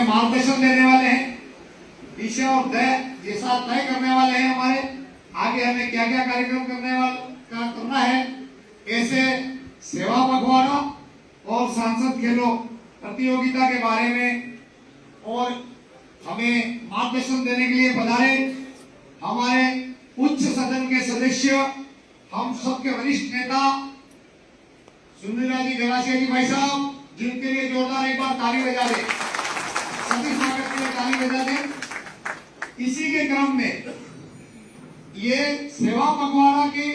मार्गदर्शन देने वाले हैं, दिशा और दिशा तय करने वाले हैं हमारे आगे हमें क्या क्या कार्यक्रम करना है। ऐसे सेवा पखवाड़ा और सांसद खेलों प्रतियोगिता के बारे में और हमें मार्गदर्शन देने के लिए पधारे हमारे उच्च सदन के सदस्य, हम सबके वरिष्ठ नेता सुनील जी गरासिया जी भाई साहब, जिनके लिए जोरदार एक बार ताली बजा दे, सभी स्वागत के लिए ताली बजा दे। इसी के क्रम में ये सेवा पखवाड़ा की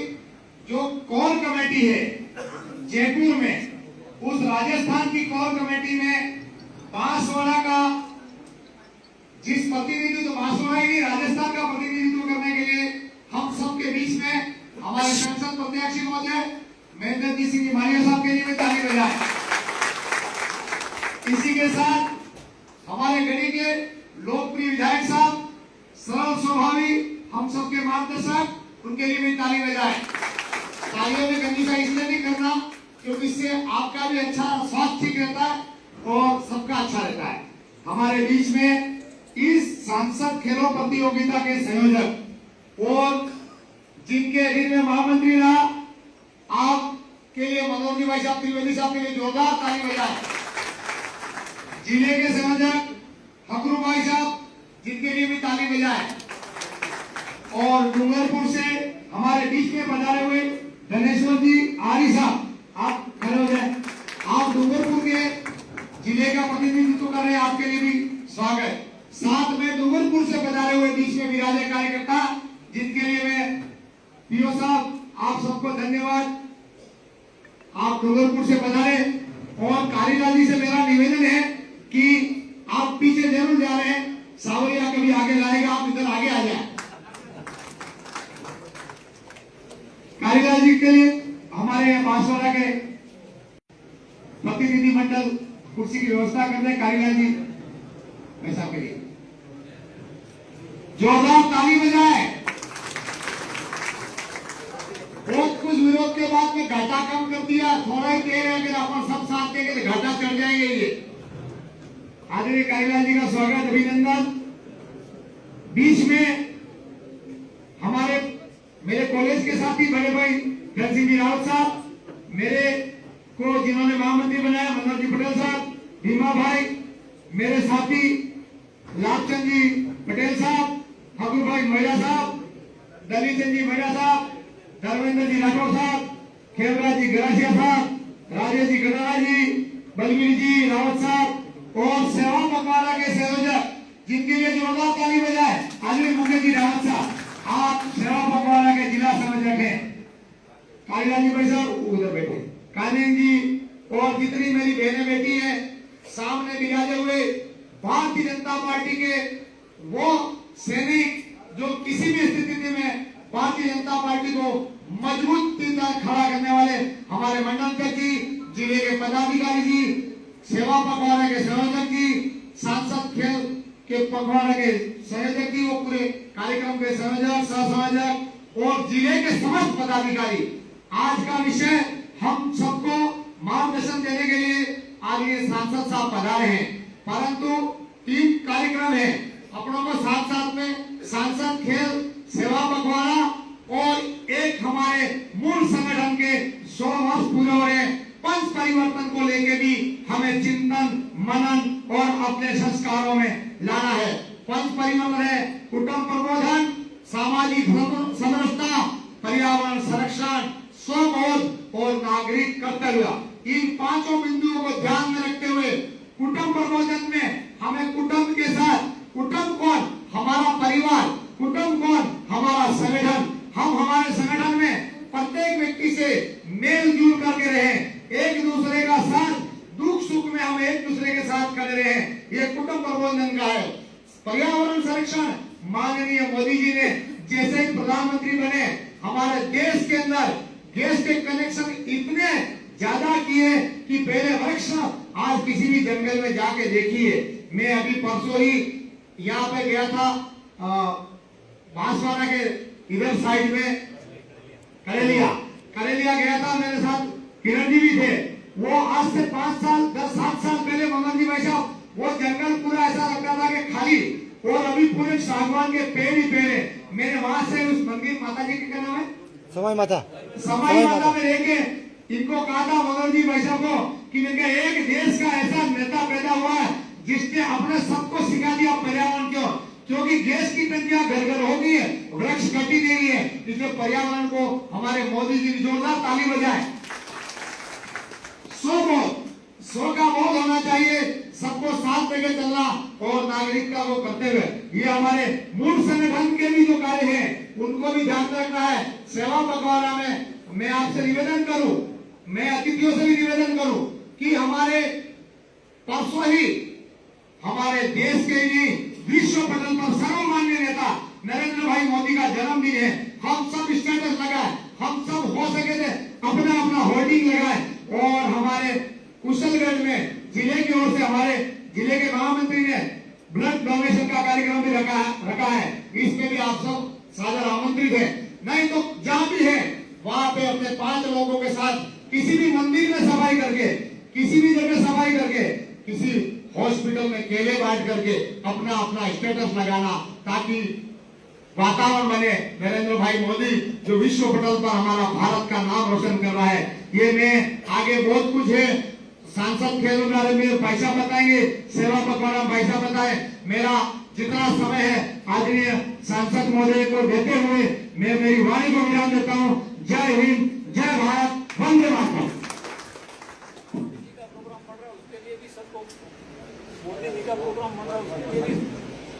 जो कोर कमेटी है जयपुर में, उस राजस्थान की कोर कमेटी में बांसवाड़ा का जिस प्रतिनिधित्व, बांसवाड़ा ही राजस्थान का प्रतिनिधित्व करने के लिए हम सबके बीच में हमारे संसद प्रत्याशी महोदय महेंद्र जी सिंह मालिया साहब के लिए भी ताली बजाएं। इसी के साथ हमारे गढ़ी के लोकप्रिय विधायक साहब, सरल स्वभावी, हम सबके मार्गदर्शक, उनके लिए भी ताली बजाएं। तालियों में कंजूसा इसलिए नहीं करना क्योंकि इससे आपका भी अच्छा स्वास्थ्य ठीक रहता है और सबका अच्छा रहता है। हमारे बीच में इस सांसद खेलों प्रतियोगिता के संयोजक और जिनके ऋण में महामंत्री रहा, आपके लिए मनोज जी भाई साहब त्रिवेदी साहब के लिए जोरदार ताली बजाएं। जिले के संयोजक हकरू भाई साहब, जिनके लिए भी ताली बजाएं। और डूंगरपुर से हमारे बीच में पधारे हुए धनेश्वर जी आरी साहब, आप खड़े हो जाए। आप डूंगरपुर के जिले का प्रतिनिधित्व कर रहे हैं, आपके लिए भी स्वागत। साथ में डूंगरपुर से पधारे हुए बीच में विराजे कार्यकर्ता, जिनके लिए मैं पीओ साहब, आप सबको धन्यवाद, आप डूंगरपुर से पधारे। और कालीलाल जी से मेरा निवेदन है कि आप पीछे जरूर जा रहे हैं, सावरिया कभी आगे लाएगा, आप इधर आगे आ जाए। कालीलाल जी के लिए हमारे बांसवाड़ा के प्रतिनिधि मंडल कुर्सी की व्यवस्था कर रहे हैं। कालीलाल जी ऐसा के लिए जोरदार ताली बजाए। बहुत कुछ विरोध के बाद में घाटा कम कर दिया, थोड़ा ही देर है, अगर अपन सब साथ देंगे तो घाटा चढ़ जाएंगे। ये आदरणीय कालीलाल जी का स्वागत, अभिनंदन। बीच में हमारे मेरे कॉलेज के साथी बड़े भाई धनसिंह रावत साहब, मेरे को जिन्होंने महामंत्री बनाया मनोज जी पटेल साहब, भीमा भाई, मेरे साथी लाभचंद जी पटेल साहब, हकू भाई महिला साहब, दलीचंद जी महिला साहब, धर्मेंद्र जी राठौर साहब, खेमराज जी गरासिया साहब, राजेश जी गढ़ा जी, बलवीर जी रावत साहब और सेवा पखवाड़ा के संयोजक, जिनके लिए जोरदार ताली बजाए, आदरणीय मुकेश जी रावत साहब, आप सेवा पखवाड़ा के जिला संयोजक हैं। कालीलाल जी भाई साहब उधर बैठे, कानन जी और जितनी मेरी बहनें बेटी हैं सामने बिराजे हुए, भारतीय जनता पार्टी के वो सैनिक जो किसी भी स्थिति में भारतीय जनता पार्टी को मजबूत खड़ा करने वाले हमारे मंडल जी, जिले के पदाधिकारी जी, सेवा पखवाड़ा के संयोजक जी, सांसद खेल के पखवाड़ा के संयोजक जी, वो पूरे कार्यक्रम के संयोजक, सह संयोजक और जिले के समस्त पदाधिकारी। आज का विषय हम सबको मार्गदर्शन देने के लिए आदरणीय सांसद साहब पधारे हैं, परंतु 3 कार्यक्रम है अपनों को साथ साथ में, सांसद खेल, सेवा पखवाड़ा और एक हमारे मूल संगठन के 100 वर्ष पूरे हो रहे पंच परिवर्तन को लेके भी हमें चिंतन, मनन और अपने संस्कारों में लाना है। पंच परिवर्तन है कुटुंब प्रबोधन, सामाजिक समरसता, पर्यावरण संरक्षण, स्वबोध और नागरिक कर्तव्य। इन 5 बिंदुओं को ध्यान में रखते हुए कुटुंब प्रबोधन में हमें कुटुंब के साथ, कुटुंब कौन, हमारा परिवार, कुटुंब कौन, हमारा संगठन, हम हमारे संगठन में प्रत्येक व्यक्ति से मेल जुल करके रहें, एक दूसरे का साथ दुख सुख में हम एक दूसरे के साथ खड़े रहें, ये कुटुंब प्रबंधन का है। पर्यावरण संरक्षण, माननीय मोदी जी ने जैसे ही प्रधानमंत्री बने हमारे देश के अंदर गैस के कनेक्शन इतने ज्यादा किए कि पहले वृक्ष आज किसी भी जंगल में जाके देखिए। मैं अभी परसों ही यहाँ पे गया था, बांसवाड़ा के इधर साइड में करेलिया गया था, मेरे साथ किरण जी भी थे। वो आज से 5 साल 7 साल पहले मनोज जी भाई साहब, वो जंगल पूरा ऐसा हरियाली और अभी पूरे सागवान के पेड़ ही पेड़ है। मैंने वहां से उस मंदिर माता जी का नाम है समाई माता में लेके इनको कहा था मनोहर जी भाई साहब को कि इनका एक देश का ऐसा नेता पैदा हुआ है जिसने अपने सबको सिखा दिया पर्यावरण को, क्योंकि गैस की टंकियां घर घर हो गई है, वृक्ष कटी नहीं है, इसलिए पर्यावरण को हमारे मोदी जी ने जोरदार ताली बजाए। सौ का बोध होना चाहिए, सबको साथ लेके चलना और नागरिकता को करते हुए ये हमारे मूल संगठन के भी जो कार्य है उनको भी ध्यान रखना है। सेवा पखवाड़ा में मैं आपसे निवेदन करूं, मैं अतिथियों से भी निवेदन करूं कि हमारे परसों ही हमारे देश के ही विश्व पटल पर सर्वमान्य नेता नरेंद्र भाई मोदी का जन्मदिन है। हम सब स्टेटस लगाए, हम सब हो सके थे अपना अपना होर्डिंग लगाए और हमारे कुशलगढ़ में जिले की ओर से हमारे जिले के महामंत्री ने ब्लड डोनेशन का कार्यक्रम भी रखा है। इसमें भी आप सब सादर आमंत्रित है। नहीं तो जहां भी है वहां पे अपने 5 लोगों के साथ किसी भी मंदिर में सफाई करके, किसी भी जगह सफाई करके, किसी हॉस्पिटल में केले बांट करके अपना अपना स्टेटस लगाना, ताकि वातावरण बने। नरेंद्र भाई मोदी जो विश्व पटल पर हमारा भारत का नाम रोशन कर रहा है। ये मैं आगे बहुत कुछ है, सांसद खेलों में पैसा बताएंगे, सेवा पखवाड़ा में पैसा बताए। मेरा जितना समय है आदरणीय सांसद महोदय को देते हुए मैं मेरी वाणी को विराम देता हूँ। जय हिंद, जय भारत, वंदे मातरम।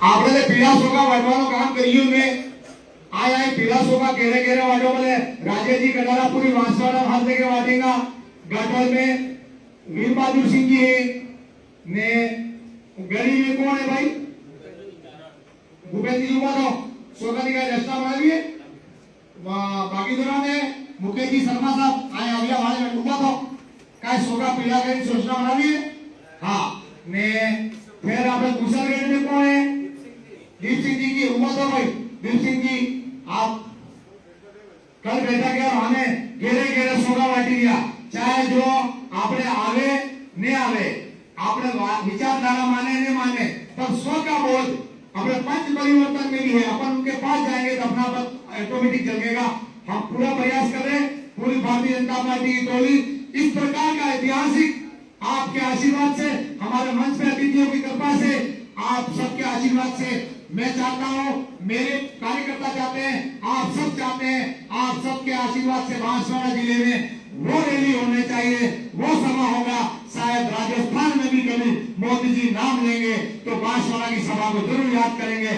આપણે પીળા સોગા વાટવાનો કામ કર્યું મેં આય પીળા સોગા કેરે કેરે વાટો બોલે राजेजी कटारापुरी वांसवाड़ा हाथ लेके वाटेगा। गठल में वीर बहादुर सिंह जी है ने गली में कौन है भाई? भूपेंद्र जी उबा दो सोगा का रास्ता बना दिए। बाकी दोनों में मुकेश जी शर्मा साहब आए अभिया वाले में उबा दो काय सोगा पीला कहीं सोचना बना दिए। हाँ ने फिर आपने कुशलगढ़ में कौन है? दीप सिंह जी की उबा दो भाई। दीप सिंह जी आप कल बैठा गया हमें घेरे घेरे सोगा वाटी दिया। चाहे जो आपने आवे नहीं आवे, आपने विचारधारा माने नहीं माने, पर स्व का बोध अपने पंच परिवर्तन में भी है। अपन उनके पास जाएंगे तो अपना ऑटोमेटिक जगेगा। हम पूरा प्रयास करें, पूरी भारतीय जनता पार्टी की टोली इस प्रकार का ऐतिहासिक आपके आशीर्वाद से, हमारे मंच पे अतिथियों की कृपा से, आप सबके आशीर्वाद से मैं चाहता हूं, मेरे कार्यकर्ता चाहते हैं, आप सब चाहते हैं, आप सबके आशीर्वाद से बांसवाड़ा जिले में वो रैली होने चाहिए, वो सभा होगा। शायद राजस्थान में भी कभी मोदी जी नाम लेंगे तो बांसवाड़ा की सभा को जरूर याद करेंगे।